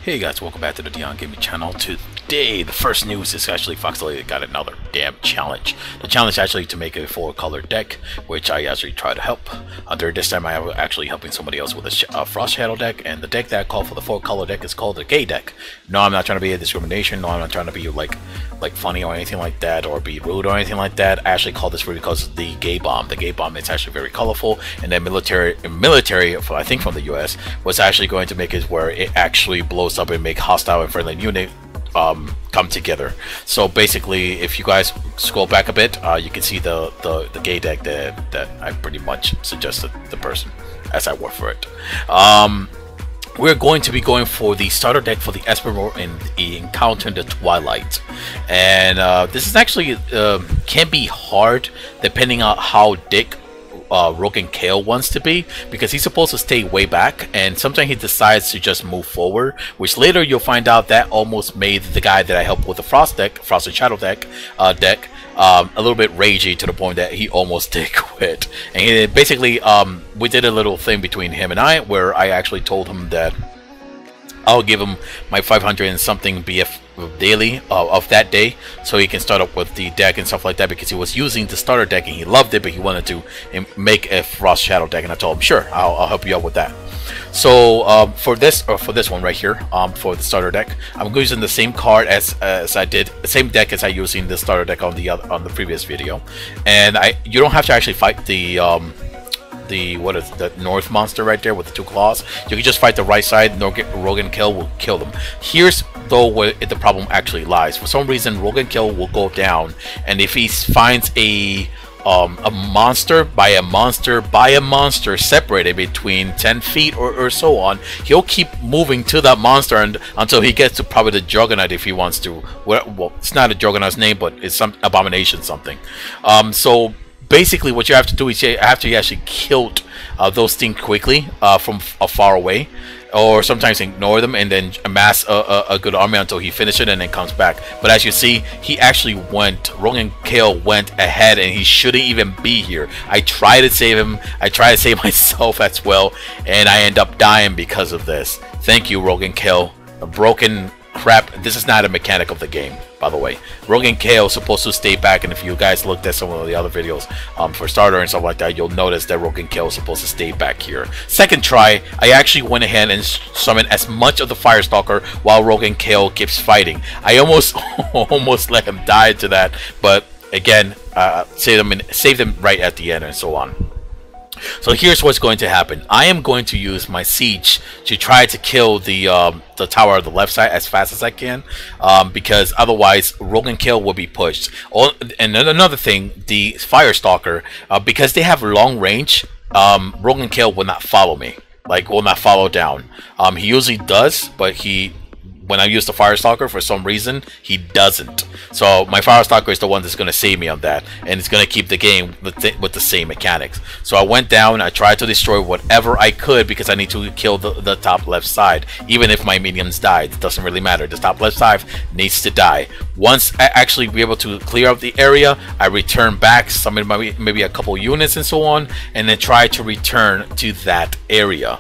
Hey guys, welcome back to the Dion Gaming channel. Today, the first news is actually Frostshadow got another damn challenge. The challenge is actually to make a 4-color deck, which I actually try to help. During this time, I was actually helping somebody else with a Frostshadow deck, and the deck that I called for the 4-color deck is called the gay deck. No, I'm not trying to be a discrimination. No, I'm not trying to be like funny or anything like that, or be rude or anything like that. I actually call this for because of the gay bomb. The gay bomb is actually very colorful, and then military, I think from the US, was actually going to make it where it actually blows up and make hostile and friendly unit come together. So basically, if you guys scroll back a bit, you can see the gay deck that I pretty much suggested the person as I work for it. We're going to be going for the starter deck for the Esper in Encounter in the Twilight, and this is actually can be hard depending on how Dick Rogan Kale wants to be, because he's supposed to stay way back, and sometimes he decides to just move forward, which later you'll find out that almost made the guy that I helped with the Frost and Shadow deck a little bit ragey to the point that he almost did quit. And he, basically we did a little thing between him and I where I actually told him that I'll give him my 500 and something BF daily of that day, so he can start up with the deck and stuff like that, because he was using the starter deck and he loved it, but he wanted to make a Frost Shadow deck, and I told him sure, I'll help you out with that. So for this one right here, for the starter deck, I'm using the same card as I did, the same deck as I used in the starter deck on the previous video, and you don't have to actually fight the what is the North monster right there with the 2 claws. You can just fight the right side. Rogan Kill will kill them. Here's though where the problem actually lies. For some reason, Rogan Kill will go down, and if he finds a monster by a monster separated between 10 feet or so on, he'll keep moving to that monster until he gets to probably the Juggernaut if he wants to. Well, it's not a Juggernaut's name, but it's some abomination something. So basically what you have to do is you have to actually kill those things quickly from far away, or sometimes ignore them and then amass a good army until he finishes it and then comes back. But as you see, he actually Rogan Kale went ahead, and he shouldn't even be here. I tried to save him, I tried to save myself as well, and I end up dying because of this. Thank you, Rogan Kale. A broken crap. This is not a mechanic of the game, by the way. Rogan Kale is supposed to stay back, and if you guys looked at some of the other videos for starter and stuff like that, you'll notice that Rogan Kale is supposed to stay back here. Second try, I actually went ahead and summoned as much of the Firestalker while Rogan Kale keeps fighting. I almost let him die to that, but again, saved him right at the end and so on. So here's what's going to happen. I am going to use my siege to try to kill the tower on the left side as fast as I can, because otherwise Rogan Kill will be pushed. And then another thing, the Firestalker, because they have long range, Rogan Kill will not follow me, will not follow down. He usually does, but when I use the Firestalker, for some reason, he doesn't. So my Firestalker is the one that's going to save me on that, and it's going to keep the game with the same mechanics. So I went down, I tried to destroy whatever I could, because I need to kill the top left side. Even if my minions died, it doesn't really matter. The top left side needs to die. Once I actually be able to clear up the area, I return back, summon maybe a couple units and so on, and then try to return to that area.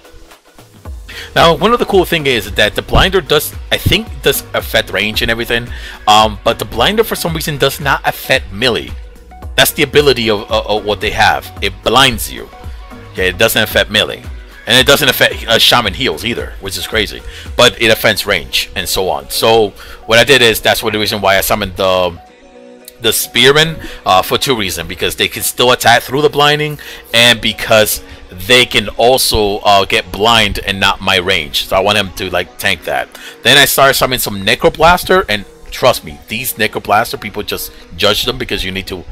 Now, one of the cool thing is that the blinder does affect range and everything, but the blinder for some reason does not affect melee. That's the ability of what they have. It blinds you. Okay, it doesn't affect melee, and it doesn't affect shaman heals either, which is crazy. But it affects range and so on. So what I did is that's the reason why I summoned the spearmen for 2 reasons: because they can still attack through the blinding, and because they can also get blind and not my range. So I want him to tank that. Then I started summoning some Necroblaster, and trust me, these Necroblaster, people just judge them because you need to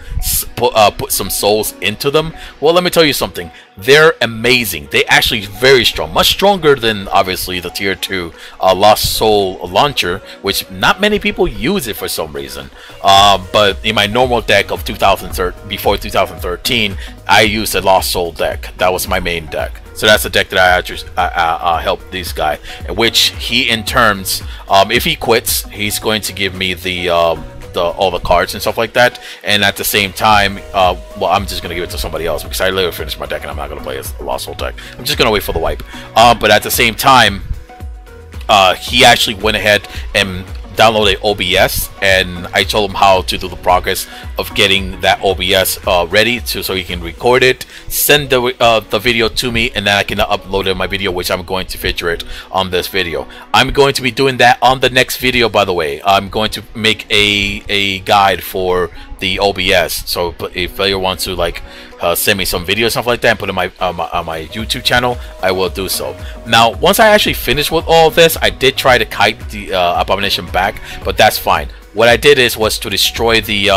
put some souls into them. Well, let me tell you something. They're amazing. They actually very strong, much stronger than obviously the tier 2 Lost Soul launcher, which not many people use it for some reason. But in my normal deck of before 2013, I used a Lost Soul deck. That was my main deck. So that's the deck that I actually helped this guy, which he in terms, if he quits, he's going to give me all the cards and stuff like that, and at the same time, well, I'm just gonna give it to somebody else because I literally finished my deck and I'm not gonna play as a Lost Soul deck. I'm just gonna wait for the wipe. But at the same time, he actually went ahead and downloaded OBS, and I told him how to do the progress of getting that OBS ready so he can record it, send the video to me, and then I can upload it in my video, which I'm going to feature it on this video. I'm going to be doing that on the next video, by the way. I'm going to make a guide for the OBS, so if you want to like send me some videos, stuff like that, and put it on my YouTube channel, I will do so. Now, once I actually finish with all this, I did try to kite the abomination back, but that's fine. What I did was to destroy the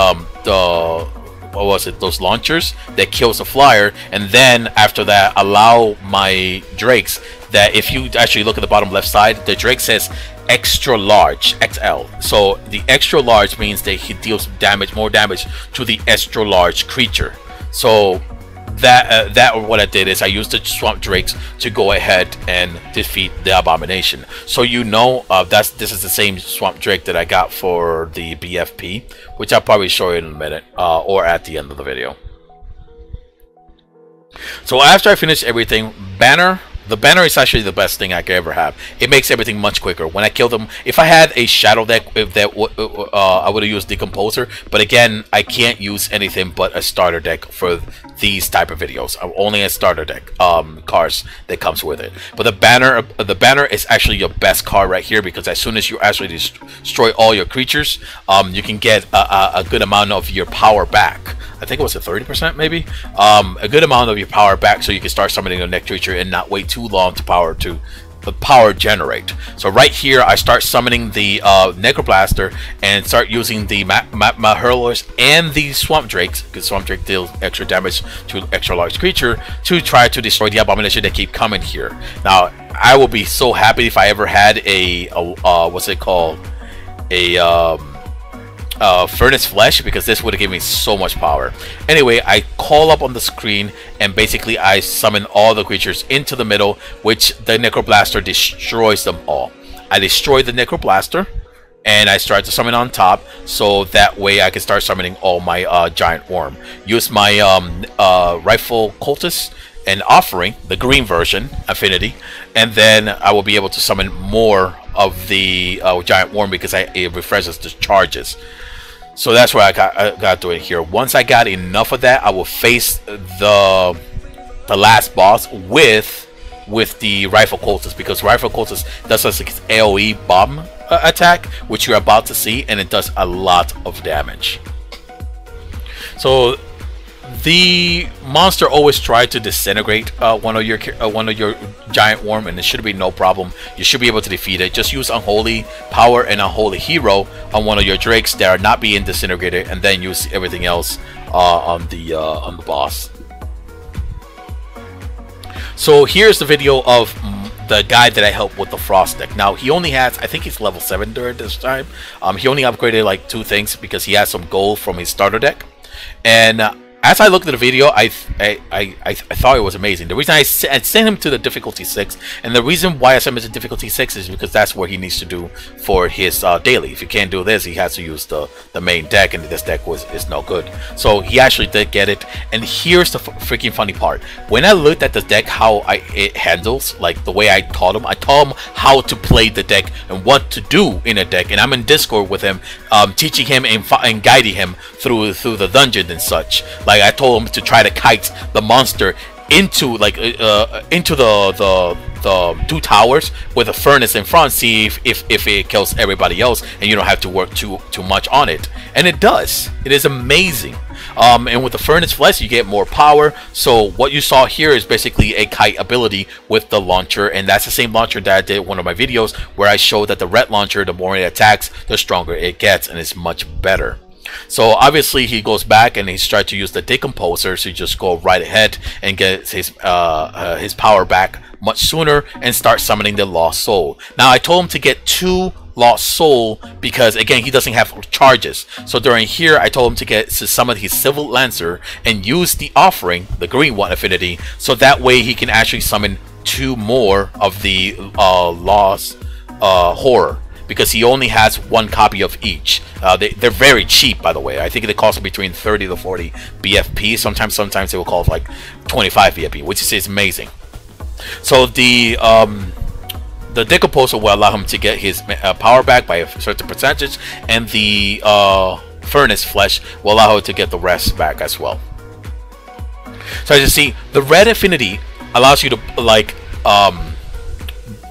what was it, those launchers that kills the flyer, and then after that allow my drakes, that if you actually look at the bottom left side, the drake says extra large, XL. So the extra large means that he deals damage, more damage to the extra large creature. So that what I did is I used the swamp drakes to go ahead and defeat the abomination. So you know, this is the same swamp drake that I got for the BFP, which I'll probably show you in a minute, or at the end of the video. So after I finish everything, the banner is actually the best thing I could ever have. It makes everything much quicker. When I killed them, if I had a shadow deck, I would have used Decomposer. But again, I can't use anything but a starter deck for these type of videos. Only a starter deck cards that comes with it. But the banner is actually your best card right here, because as soon as you actually destroy all your creatures, you can get a good amount of your power back. I think it was a 30% maybe, a good amount of your power back, so you can start summoning your next creature and not wait too long to power generate. So right here I start summoning the Necroblaster and start using the Hurlers and the Swamp Drakes, because Swamp Drake deals extra damage to extra large creature, to try to destroy the abomination that keep coming here. Now I will be so happy if I ever had a what's it called, a Furnace Flesh, because this would have given me so much power. Anyway, I call up on the screen and basically I summon all the creatures into the middle, which the Necroblaster destroys them all. I destroy the Necroblaster and I start to summon on top, so that way I can start summoning all my giant worm. Use my rifle cultist and offering, the green version, affinity, and then I will be able to summon more of the giant worm, because it refreshes the charges. So that's why I got to it here. Once I got enough of that, I will face the last boss with the rifle cultist, because rifle cultist does a AoE bomb attack, which you're about to see, and it does a lot of damage. So the monster always tries to disintegrate one of your giant worm, and it should be no problem. You should be able to defeat it. Just use Unholy Power and Unholy Hero on one of your drakes that are not being disintegrated, and then use everything else on the boss. So here's the video of the guy that I helped with the Frost deck. Now he only has, I think he's level 7 during this time. He only upgraded like 2 things because he has some gold from his starter deck, and as I looked at the video, I thought it was amazing. The reason I sent him to the difficulty 6, and the reason why I sent him to difficulty 6 is because that's what he needs to do for his daily. If he can't do this, he has to use the main deck, and this deck is no good. So he actually did get it, and here's the freaking funny part. When I looked at the deck, how it handles, like the way I taught him how to play the deck and what to do in a deck, and I'm in Discord with him, teaching him and guiding him through the dungeon and such. Like I told him to try to kite the monster into into the 2 towers with a furnace in front, see if it kills everybody else, and you don't have to work too much on it. And it does. It is amazing. And with the Furnace Flesh, you get more power. So what you saw here is basically a kite ability with the launcher, and that's the same launcher that I did in one of my videos, where I showed that the red launcher, the more it attacks, the stronger it gets, and it's much better. So obviously he goes back and he's tried to use the Decomposer, so you just go right ahead and get his power back much sooner and start summoning the Lost Soul. Now I told him to get 2 Lost Soul because again he doesn't have charges. So during here I told him to summon his Civil Lancer and use the offering, the green one affinity, so that way he can actually summon 2 more of the Lost Horror, because he only has 1 copy of each. They're very cheap, by the way. I think they cost between 30 to 40 BFP. Sometimes they will cost like 25 BFP, which is amazing. So the the decomposer will allow him to get his power back by a certain percentage, and the furnace flesh will allow him to get the rest back as well. So as you see, the red affinity allows you to like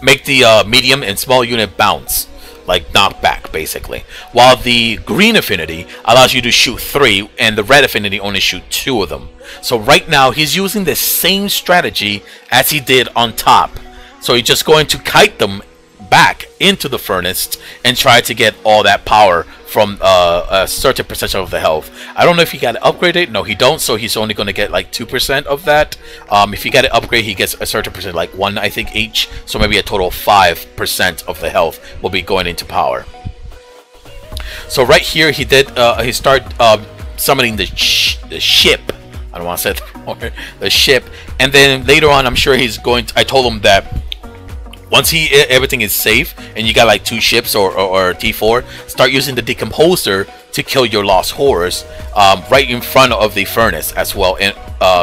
make the medium and small unit bounce, like knock back basically, while the green affinity allows you to shoot 3 and the red affinity only shoot 2 of them. So right now he's using the same strategy as he did on top. So he's just going to kite them back into the furnace and try to get all that power from a certain percentage of the health. I don't know if he got it upgraded. No, he don't. So he's only going to get like 2% of that. If he got it upgraded, he gets a certain percent, like 1, I think, each. So maybe a total of 5% of the health will be going into power. So right here, he did. He started summoning the ship. I don't want to say it, the ship. And then later on, I'm sure he's going to. I told him that once everything is safe and you got like 2 ships or T4, start using the decomposer to kill your lost horrors right in front of the furnace as well, and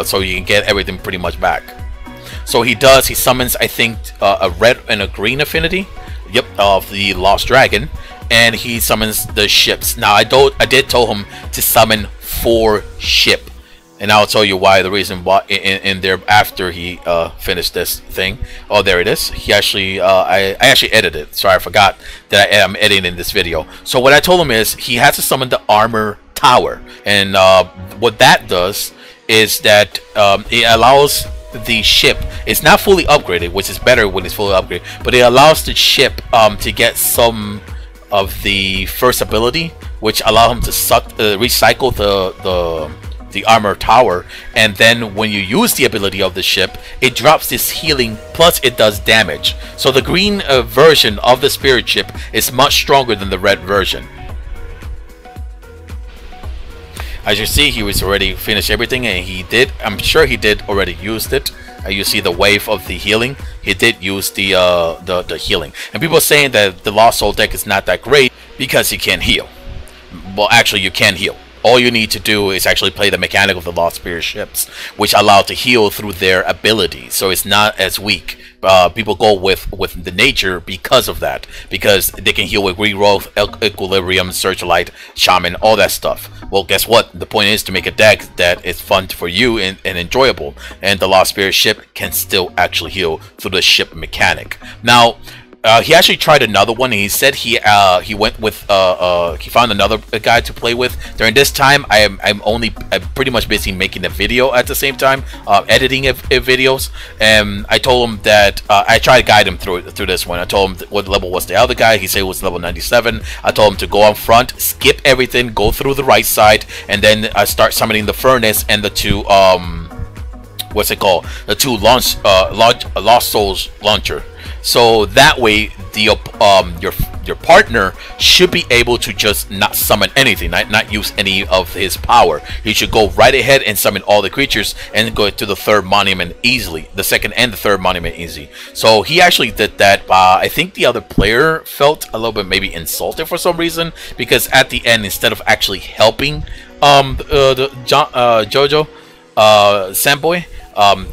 so you can get everything pretty much back. So he does. He summons, I think, a red and a green affinity. Yep, of the lost dragon, and he summons the ships. Now I did tell him to summon 4 ship. And I'll tell you why. The reason why in there after he finished this thing. Oh, there it is. He actually, I actually edited it. Sorry, I forgot that I'm editing this video. So what I told him is he has to summon the armor tower, and what that does is that it allows the ship. It's not fully upgraded, which is better when it's fully upgraded, but it allows the ship to get some of the first ability, which allow him to recycle the armor tower, and then when you use the ability of the ship, it drops this healing plus it does damage. So the green version of the spirit ship is much stronger than the red version. As you see, he was already finished everything, and he did. I'm sure he did already used it. You see the wave of the healing. He did use the healing, and people are saying that the Lost Soul deck is not that great because he can't heal. Well, actually, you can heal. All you need to do is actually play the mechanic of the Lost Spirit ships, which allow to heal through their ability, so it's not as weak. People go with the nature because of that, because they can heal with regrowth, equilibrium, searchlight, shaman, all that stuff. Well, guess what? The point is to make a deck that is fun for you and enjoyable, and the Lost Spirit ship can still actually heal through the ship mechanic. Now, he actually tried another one, and he said he went with he found another guy to play with. During this time, I'm pretty much busy making a video at the same time, editing videos. And I told him that I tried to guide him through this one. I told him what level was the other guy. He said it was level 97. I told him to go on front, skip everything, go through the right side, and then start summoning the furnace and the 2 what's it called? The 2 Lost Souls launcher. So that way, your partner should be able to just not summon anything, not use any of his power. He should go right ahead and summon all the creatures and go to the 3rd monument easily, the 2nd and the 3rd monument easy. So he actually did that. I think the other player felt a little bit maybe insulted for some reason, because at the end, instead of actually helping Jojo Samboy,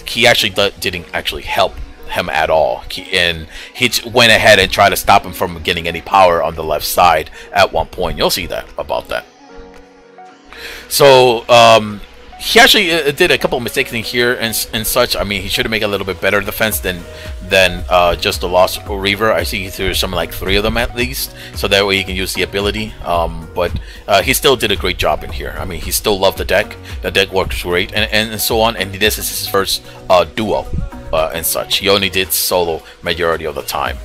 he actually didn't actually help him at all, and he went ahead and tried to stop him from getting any power on the left side at one point. You'll see that about that. So he actually did a couple of mistakes in here and such. I mean, he should have made a little bit better defense than just the Lost Reaver. I see he threw something like 3 of them at least, so that way he can use the ability. But he still did a great job in here. I mean, he still loved the deck. The deck works great, and so on. And this is his first duo. And such. He only did solo majority of the time.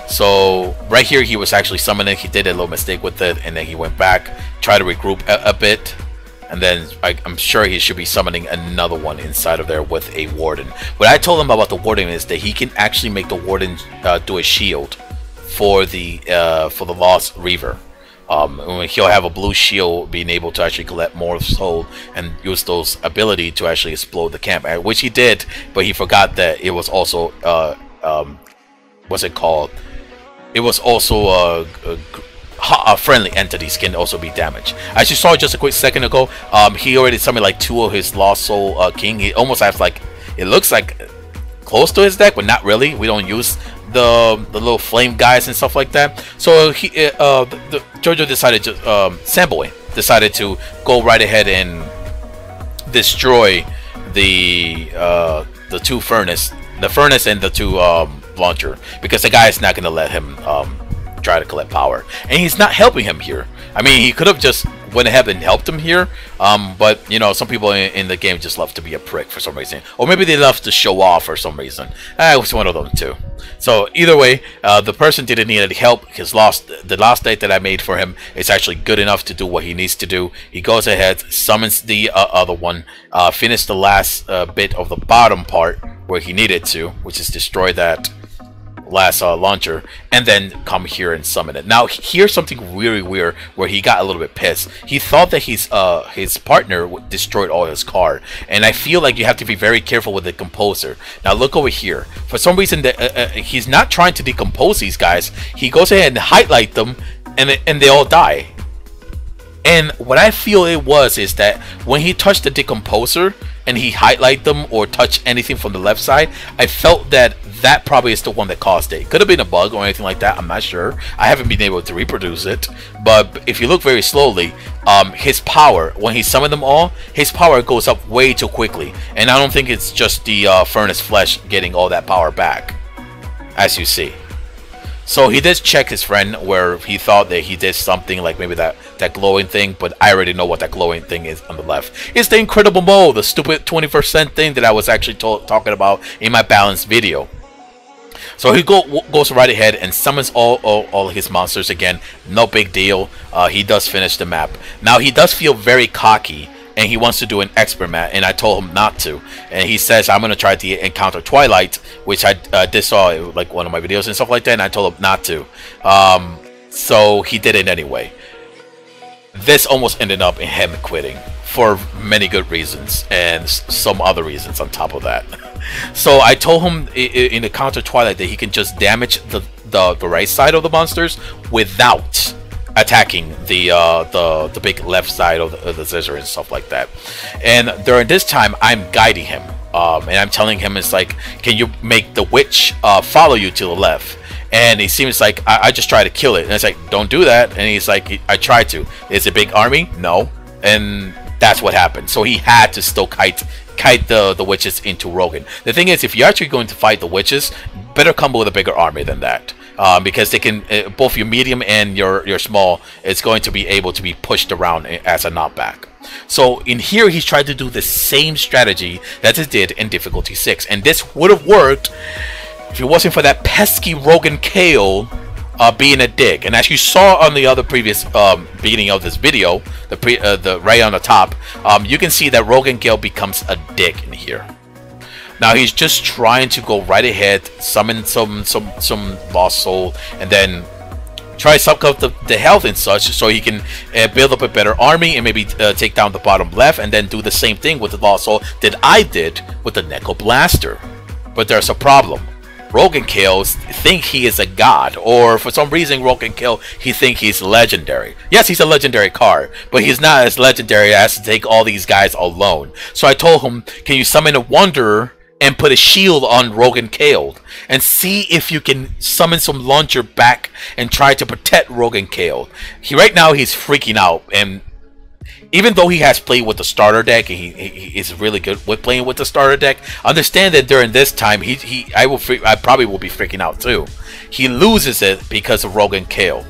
So right here he was actually summoning. He did a little mistake with it, and then he went back, tried to regroup a bit, and then I'm sure he should be summoning another one inside of there with a warden. What I told him about the warden is that he can actually make the warden do a shield for the Lost Reaver. He'll have a blue shield, being able to actually collect more soul and use those ability to actually explode the camp, which he did, but he forgot that it was also what's it called? It was also friendly entities can also be damaged. As you saw just a quick second ago, he already summoned like 2 of his Lost Soul King. He almost has like, it looks like close to his deck, but not really. We don't use the little flame guys and stuff like that. So he Jojo decided to Samboy decided to go right ahead and destroy the two furnace, the furnace and the two launcher, because the guy is not gonna let him try to collect power, and he's not helping him here. I mean, he could have just went ahead and helped him here, but you know, some people in the game just love to be a prick for some reason, or maybe they love to show off for some reason. It was one of them too. So either way, the person didn't need any help. The last date that I made for him is actually good enough to do what he needs to do. He goes ahead, summons the other one, finish the last bit of the bottom part where he needed to, which is destroy that last launcher, and then come here and summon it. Now here's something really weird where he got a little bit pissed. He thought that his partner destroyed all his car, and I feel like you have to be very careful with the decomposer. Now look over here. For some reason, he's not trying to decompose these guys. He goes ahead and highlight them, and they all die. And what I feel it was is that when he touched the decomposer and he highlight them or touch anything from the left side, I felt that that probably is the one that caused it. Could have been a bug or anything like that, I'm not sure. I haven't been able to reproduce it, but if you look very slowly, his power, when he summoned them all, his power goes up way too quickly, and I don't think it's just the furnace flesh getting all that power back, as you see. So he did check his friend where he thought that he did something like maybe that glowing thing, but I already know what that glowing thing is on the left. It's the incredible mode, the stupid 21st thing that I was actually talking about in my balance video. So he goes right ahead and summons all his monsters again. No big deal. He does finish the map. Now he does feel very cocky, and he wants to do an expert map, and I told him not to. And he says, I'm going to try to encounter Twilight, which I did saw like one of my videos and stuff like that, and I told him not to. So he did it anyway. This almost ended up in him quitting for many good reasons, and some other reasons on top of that. So I told him in the counter Twilight that he can just damage the right side of the monsters without attacking the big left side of the scissor and stuff like that. And during this time, I'm guiding him, and I'm telling him, it's like, can you make the witch follow you to the left? And he seems like I just try to kill it, and it's like, don't do that. And he's like, I tried to. Is it a big army? No. And that's what happened. So he had to still kite the witches into Rogan. The thing is, if you're actually going to fight the witches, better come with a bigger army than that. Because they can, both your medium and your small, it's going to be able to be pushed around as a knockback. So in here, he's tried to do the same strategy that he did in difficulty 6, and this would have worked if it wasn't for that pesky Rogan Kale being a dick. And as you saw on the other previous beginning of this video, the right on the top, you can see that Rogan Kale becomes a dick in here. Now he's just trying to go right ahead, summon some lost soul, and then try to suck up the health and such, so he can build up a better army and maybe take down the bottom left, and then do the same thing with the lost soul that I did with the Neko Blaster. But there's a problem. Rogan Kills think he is a god, or for some reason Rogan Kill he think he's legendary. Yes, he's a legendary card, but he's not as legendary as to take all these guys alone. So I told him, can you summon a Wanderer and put a shield on Rogan Kale, and see if you can summon some launcher back and try to protect Rogan Kale. Right now he's freaking out, and even though he has played with the starter deck, and he is really good with playing with the starter deck, understand that during this time, I probably will be freaking out too. He loses it because of Rogan Kale.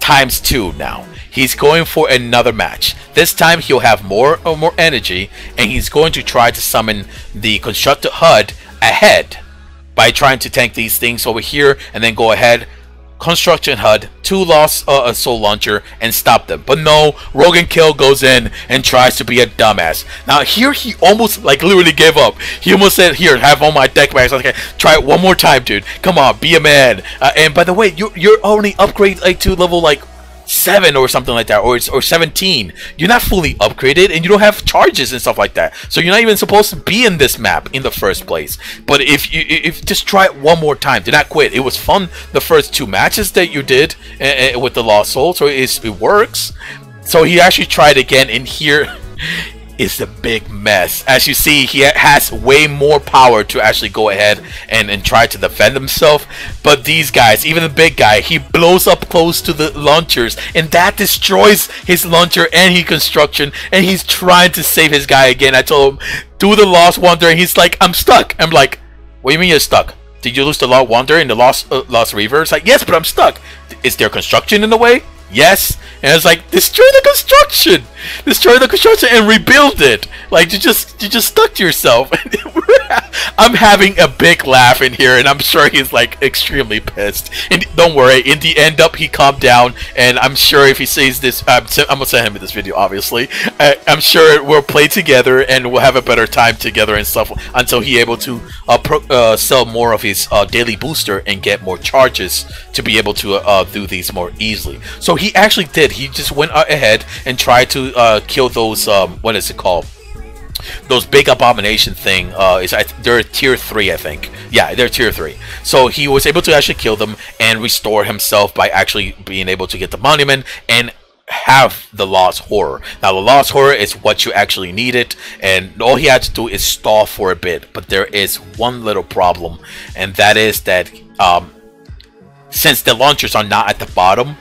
×2 now. He's going for another match. This time he'll have more energy, and he's going to try to summon the constructed HUD ahead by trying to tank these things over here, and then go ahead, construction HUD, 2 lost soul launcher, and stop them. But no, Rogan Kill goes in and tries to be a dumbass. Now here he almost like literally gave up. He almost said, here, have all my deck bags. Okay, try it one more time, dude. Come on, be a man. And by the way, you're only upgrade like to level like 7 or something like that, or 17. You're not fully upgraded, and you don't have charges and stuff like that, so you're not even supposed to be in this map in the first place. But if just try it one more time, do not quit. It was fun the first 2 matches that you did with the Lost Soul, so it works. So he actually tried again, and here is a big mess. As you see, he has way more power to actually go ahead and try to defend himself. But these guys, even the big guy, he blows up close to the launchers, and that destroys his launcher and his construction, and he's trying to save his guy again. I told him, do the Lost Wanderer, and he's like, I'm stuck. I'm like, what do you mean you're stuck? Did you lose the Lost Wanderer in the Lost Reaver? It's like, yes, but I'm stuck. Is there construction in the way? Yes. And it's like, destroy the construction! Destroy the construction and rebuild it! Like, you just stuck to yourself. I'm having a big laugh in here, and I'm sure he's like extremely pissed. And don't worry, in the end up, he calmed down, and I'm sure if he sees this, I'm gonna send him this video, obviously. I'm sure we'll play together, and we'll have a better time together and stuff until he's able to sell more of his daily booster and get more charges to be able to do these more easily. So he actually did. He just went ahead and tried to kill those, what is it called? Those big abomination thing. They're tier 3, I think. Yeah, they're tier 3. So he was able to actually kill them and restore himself by actually being able to get the monument and have the Lost Horror. Now the Lost Horror is what you actually needed, and all he had to do is stall for a bit. But there is one little problem, and that is that since the launchers are not at the bottom,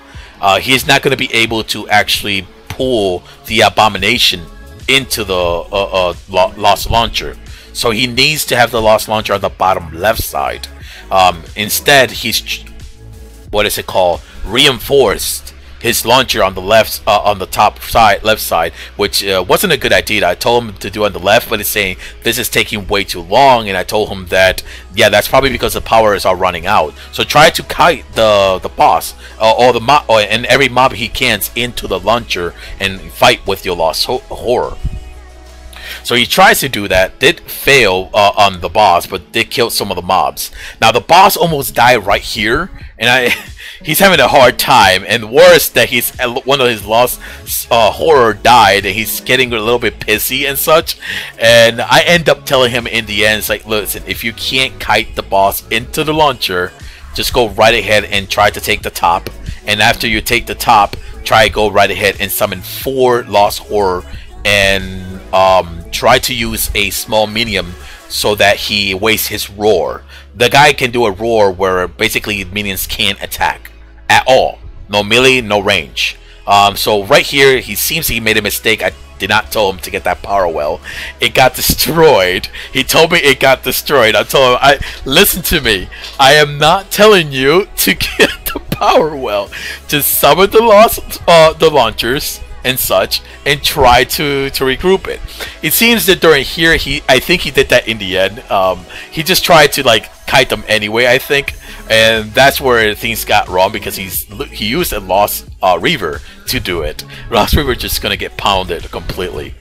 he is not going to be able to actually pull the abomination into the Lost Launcher. So he needs to have the Lost Launcher on the bottom left side. Instead, he's, what is it called, reinforced his launcher on the left, on the top side, left side, which wasn't a good idea. I told him to do on the left, but it's saying this is taking way too long, and I told him that, yeah, that's probably because the power is all running out. So try to kite the boss or the mob, and every mob he can into the launcher and fight with your Lost Horror. So he tries to do that, did fail on the boss, but did kill some of the mobs. Now the boss almost died right here, and he's having a hard time, and worse that he's one of his Lost Horror died, and he's getting a little bit pissy and such. And I end up telling him in the end, it's like, listen, if you can't kite the boss into the launcher, just go right ahead and try to take the top. And after you take the top, try to go right ahead and summon 4 Lost Horror and try to use a small minion so that he wastes his roar. The guy can do a roar where basically minions can't attack at all. No melee, no range. So right here, he seems he made a mistake. I did not tell him to get that power well. It got destroyed. He told me it got destroyed. I told him, listen to me. I am not telling you to get the power well. Just summon the launchers and such, and try to regroup it. It seems that during here, I think he did that in the end. He just tried to like kite them anyway, I think, and that's where things got wrong, because he used a Lost Reaver to do it. Lost Reaver just gonna get pounded completely.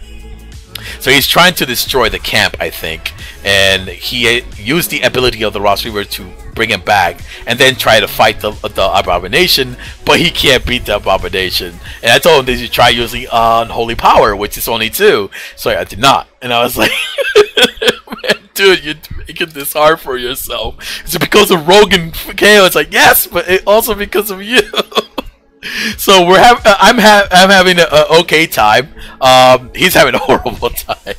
So he's trying to destroy the camp, I think, and he used the ability of the Lost Reaver to bring him back, and then try to fight the abomination, but he can't beat the abomination. And I told him that you try using unholy power, which is only 2. So I did not, and I was like, man, dude, you're making this hard for yourself. Is it because of Rogue and KO? It's like, yes, but it also because of you. So I'm having an okay time. He's having a horrible time.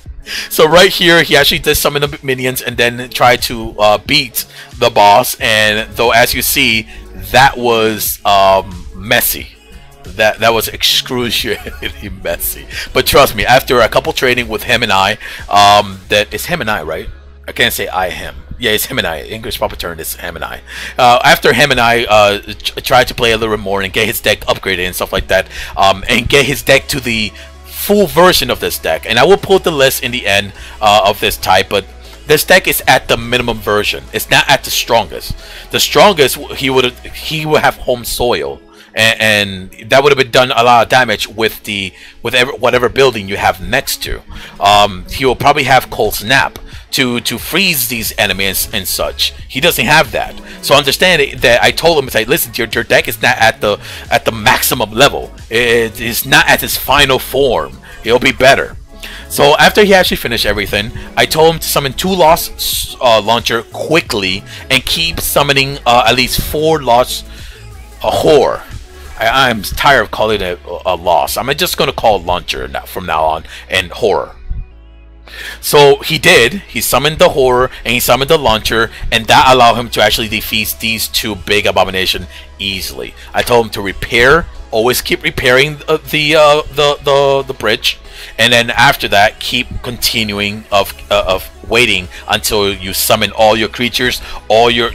So right here, he actually did summon the minions and then try to beat the boss. And though, as you see, that was messy. That was excruciatingly messy. But trust me, after a couple training with him and I, that it's him and I, right? I can't say I him. Yeah, it's him and I. English proper term is him and I. After him and I tried to play a little bit more and get his deck upgraded and stuff like that, and get his deck to the full version of this deck. And I will put the list in the end of this type, but this deck is at the minimum version. It's not at the strongest. The strongest, he would have home soil. And that would have been done a lot of damage with whatever building you have next to. He will probably have Cold Snap to freeze these enemies and such. He doesn't have that. So understand that I told him, it's like, listen, your deck is not at the maximum level. It is not at its final form. It'll be better. So after he actually finished everything, I told him to summon 2 Lost Launcher quickly and keep summoning at least 4 Lost Horror. I'm tired of calling it a loss. I'm just going to call Launcher from now on, and Horror. So he did. He summoned the horror and he summoned the launcher, and that allowed him to actually defeat these two big abomination easily. I told him to repair. Always keep repairing the bridge, and then after that, keep continuing of waiting until you summon all your creatures, all your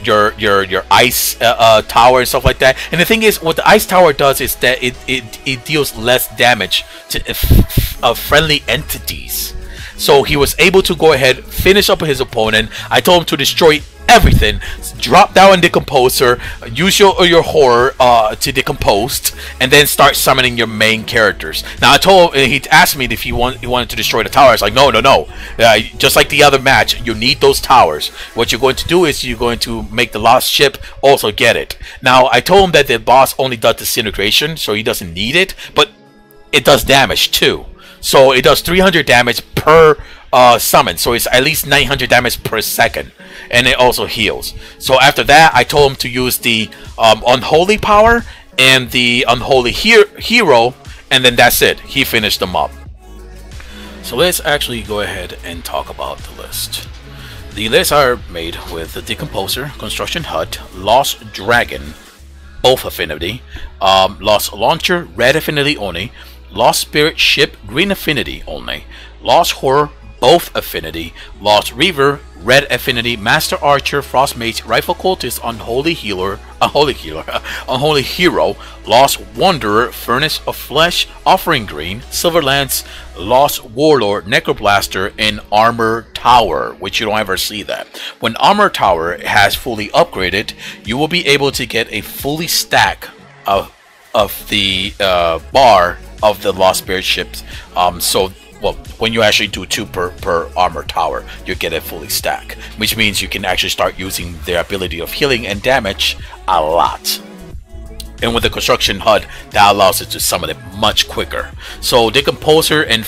ice tower and stuff like that. And the thing is, what the ice tower does is that it deals less damage to friendly entities. So he was able to go ahead, finish up his opponent. I told him to destroy everything, drop down in Decomposer, use your horror to decompose, and then start summoning your main characters. Now I told him, he asked me if he wanted to destroy the tower. I was like, no. Just like the other match, you need those towers. What you're going to do is you're going to make the lost ship also get it. Now I told him that the boss only does disintegration, so he doesn't need it, but it does damage too. So it does 300 damage per summon, so it's at least 900 damage per second, and it also heals. So after that, I told him to use the unholy power and the unholy hero, and then that's it. He finished them up. So let's actually go ahead and talk about the list. The lists are made with the Decomposer, Construction Hut, Lost Dragon, both affinity, Lost Launcher, red affinity only, Lost Spirit Ship, green affinity only, Lost Horror, both affinity, Lost Reaver, red affinity, Master Archer, Frost Mage, Rifle Cultist, Unholy Hero, Lost Wanderer, Furnace of Flesh, Offering Green, Silver Lance, Lost Warlord, Necroblaster, and Armor Tower, which you don't ever see that. When Armor Tower has fully upgraded, you will be able to get a fully stack of the bar of the Lost Spirit ships. Well, when you actually do 2 per armor tower, you get it fully stacked, which means you can actually start using their ability of healing and damage a lot. And with the Construction HUD, that allows it to summon it much quicker. So Decomposer and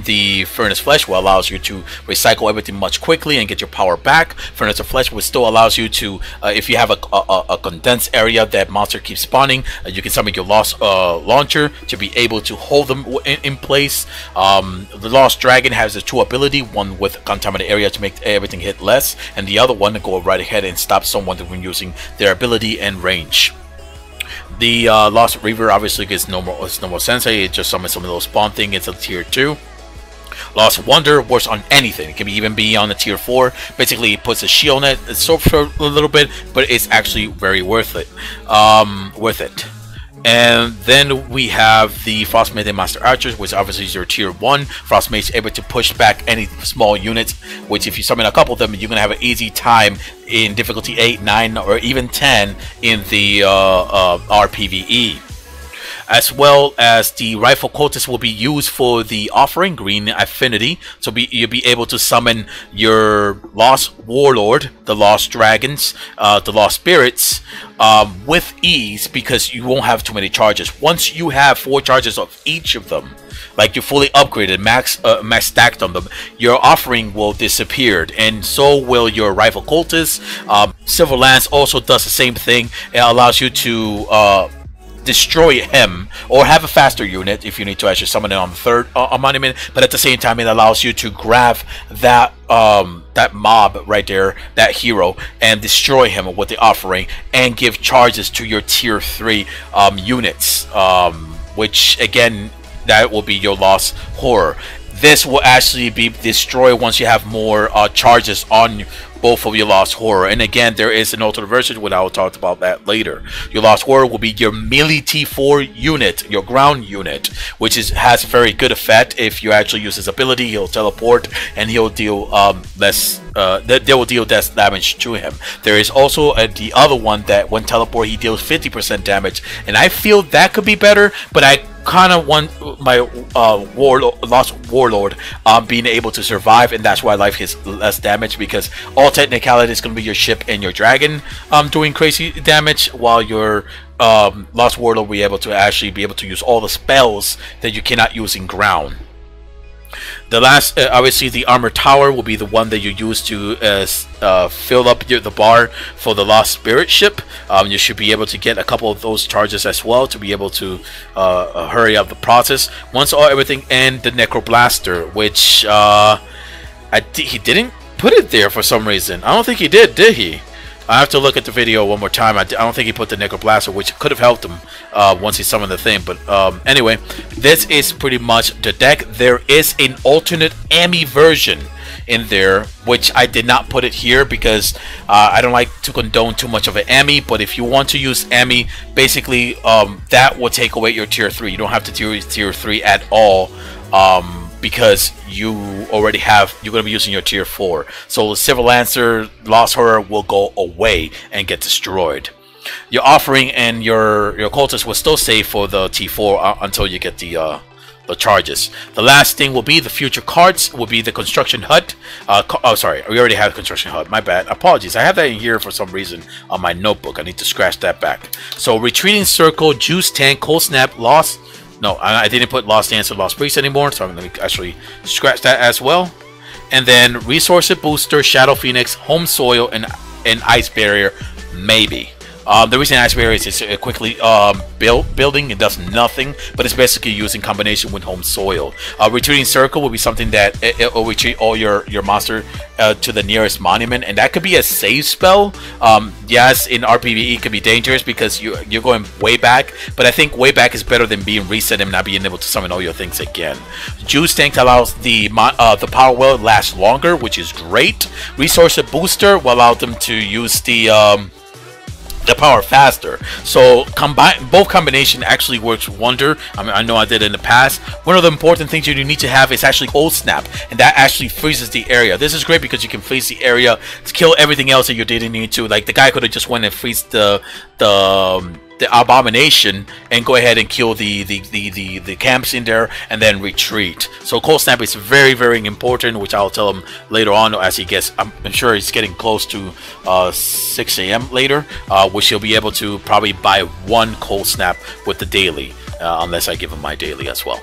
the Furnace Flesh will allows you to recycle everything much quickly and get your power back. Furnace of Flesh will still allows you to, if you have a condensed area that monster keeps spawning, you can summon your Lost Launcher to be able to hold them in place. The Lost Dragon has the 2 ability, one with Contaminated Area to make everything hit less, and the other one to go right ahead and stop someone from using their ability and range. The Lost Reaver obviously gets no more sensei. It just summons some little spawn thing. It's a tier 2. Lost Wonder works on anything. It can even be on the tier 4. Basically, it puts a shield on it. It's so for a little bit, but it's actually very worth it. And then we have the Frost Mage and Master Archers, which obviously is your tier 1. Frost Mage is able to push back any small units, which if you summon a couple of them, you're going to have an easy time in difficulty 8, 9, or even 10 in the RPVE. As well as the Rifle Cultist will be used for the Offering Green affinity, so you'll be able to summon your Lost Warlord, the Lost Dragons, the Lost Spirits with ease, because you won't have too many charges. Once you have 4 charges of each of them, like you're fully upgraded, max stacked on them, your offering will disappear, and so will your Rifle Cultist. Silver Lance also does the same thing. It allows you to destroy him, or have a faster unit if you need to actually summon it on the 3rd monument, but at the same time it allows you to grab that that mob right there, that hero, and destroy him with the offering, and give charges to your tier 3 units, which again, that will be your Lost Horror. This will actually be destroyed once you have more charges on both of your Lost Horror. And again, there is an alternate version, which I will talk about that later. Your Lost Horror will be your melee T4 unit, your ground unit, which has a very good effect. If you actually use his ability, he'll teleport and he'll deal they will deal less damage to him. There is also the other one that when teleport he deals 50% damage, and I feel that could be better, but I kind of want my Lost Warlord being able to survive, and that's why I like his less damage, because all technicality is going to be your ship and your dragon doing crazy damage, while your Lost Warlord will be able to use all the spells that you cannot use in ground. The last, obviously, the armor tower will be the one that you use to fill up the bar for the Lost Spirit ship. You should be able to get a couple of those charges as well to be able to hurry up the process. Once everything, and the Necroblaster, which he didn't put it there for some reason. I don't think he did he? I have to look at the video one more time. I don't think he put the Necroblaster, which could have helped him once he summoned the thing. But anyway, this is pretty much the deck. There is an alternate Ami version in there, which I did not put it here because I don't like to condone too much of an Ami. But if you want to use Ami, basically that will take away your tier 3. You don't have to use tier 3 at all. Because you already have, you're going to be using your tier 4. So Civil Lancer, Lost Horror will go away and get destroyed. Your Offering and your cultist will still stay for the T4 until you get the charges. The last thing will be the future cards, will be the Construction Hut. Oh, sorry, we already have Construction Hut. My bad. Apologies. I have that in here for some reason on my notebook. I need to scratch that back. So Retreating Circle, Juice Tank, Cold Snap, Lost. No, I didn't put Lost Dance or Lost Priest anymore, so I'm going to actually scratch that as well. And then Resource Booster, Shadow Phoenix, Home Soil, and Ice Barrier, maybe. The reason Ice Barrier is it's quickly building. It does nothing, but it's basically used in combination with Home Soil. Retreating Circle will be something that it will retreat all your monster to the nearest monument, and that could be a save spell. Yes, in RPVE it can be dangerous because you're going way back, but I think way back is better than being reset and not being able to summon all your things again. Juice Tank allows the power well to last longer, which is great. Resource Booster will allow them to use the power faster. So both combination actually works wonder. I mean, I know I did it in the past. One of the important things you need to have is actually Cold Snap, and that actually freezes the area. This is great because you can freeze the area to kill everything else that you didn't need to. Like the guy could have just went and freezed the Abomination and go ahead and kill the camps in there and then retreat. So Cold Snap is very, very important, which I'll tell him later on as he gets, I'm sure he's getting close to 6 AM later, which he'll be able to probably buy one Cold Snap with the daily, unless I give him my daily as well.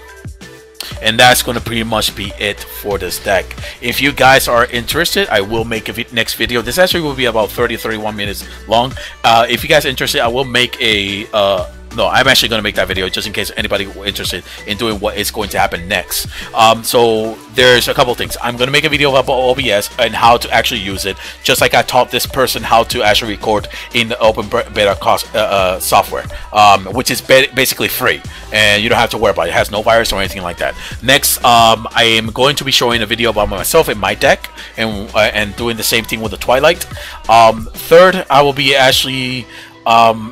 And that's going to pretty much be it for this deck. If you guys are interested, I will make a next video. This actually will be about 30-31 minutes long. If you guys are interested, I will make a no, I'm actually going to make that video just in case anybody interested in doing what is going to happen next. So there's a couple things. I'm going to make a video about OBS and how to actually use it, just like I taught this person how to actually record in the open beta software, which is basically free, and you don't have to worry about it. It has no virus or anything like that. Next, I am going to be showing a video about myself and my deck, and doing the same thing with the Twilight. Third, I will be actually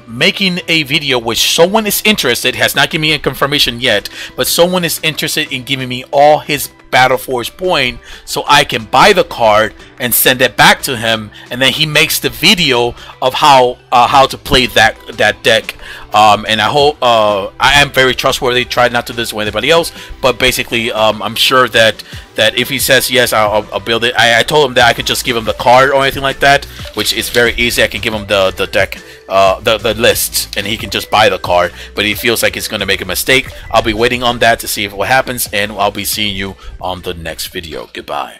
making a video which someone is interested, has not given me a confirmation yet, but someone is interested in giving me all his Battle Forge point so I can buy the card and send it back to him, and then he makes the video of how to play that deck. And I hope I am very trustworthy. Try not to do this with anybody else, but basically I'm sure that if he says yes, I'll build it. I told him that I could just give him the card or anything like that, which is very easy. I can give him the deck, the list, and he can just buy the card. But he feels like he's going to make a mistake. I'll be waiting on that to see what happens, and I'll be seeing you on the next video. Goodbye.